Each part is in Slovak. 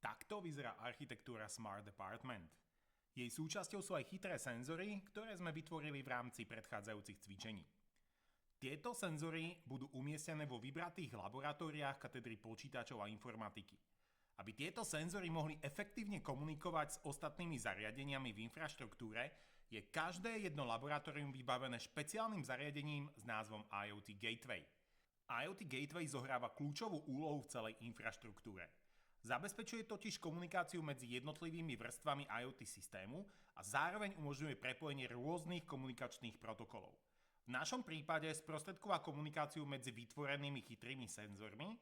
Takto vyzerá architektúra Smart Apartment. Jej súčasťou sú aj chytré senzory, ktoré sme vytvorili v rámci predchádzajúcich cvičení. Tieto senzory budú umiestnené vo vybratých laboratóriách katedry počítačov a informatiky. Aby tieto senzory mohli efektívne komunikovať s ostatnými zariadeniami v infraštruktúre, je každé jedno laboratórium vybavené špeciálnym zariadením s názvom IoT Gateway. IoT Gateway zohráva kľúčovú úlohu v celej infraštruktúre. Zabezpečuje totiž komunikáciu medzi jednotlivými vrstvami IoT systému a zároveň umožňuje prepojenie rôznych komunikačných protokolov. V našom prípade sprostredková komunikáciu medzi vytvorenými chytrými senzormi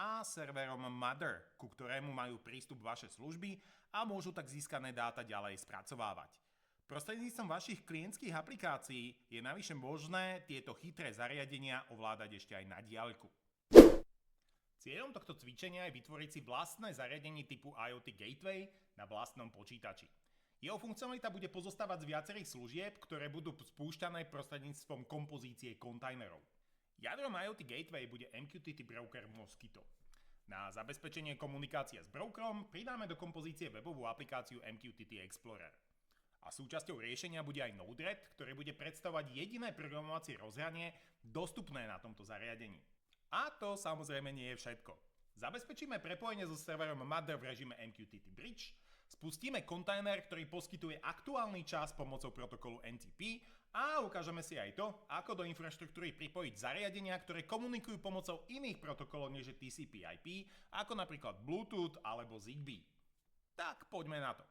a serverom Mother, ku ktorému majú prístup vaše služby a môžu tak získané dáta ďalej spracovávať. Prostredníctvom vašich klientských aplikácií je navyše možné tieto chytré zariadenia ovládať ešte aj na diaľku. Cieľom tohto cvičenia je vytvoriť si vlastné zariadenie typu IoT Gateway na vlastnom počítači. Jeho funkcionalita bude pozostávať z viacerých služieb, ktoré budú spúšťané prostredníctvom kompozície kontajnerov. Jadrom IoT Gateway bude MQTT broker Mosquito. Na zabezpečenie komunikácie s brokerom pridáme do kompozície webovú aplikáciu MQTT Explorer. A súčasťou riešenia bude aj Node-RED, ktoré bude predstavovať jediné programovacie rozhranie dostupné na tomto zariadení. A to samozrejme nie je všetko. Zabezpečíme prepojenie so serverom Mother v režime MQTT Bridge, spustíme kontajner, ktorý poskytuje aktuálny čas pomocou protokolu NTP a ukážeme si aj to, ako do infraštruktúry pripojiť zariadenia, ktoré komunikujú pomocou iných protokolov než je TCP/IP, ako napríklad Bluetooth alebo Zigbee. Tak poďme na to.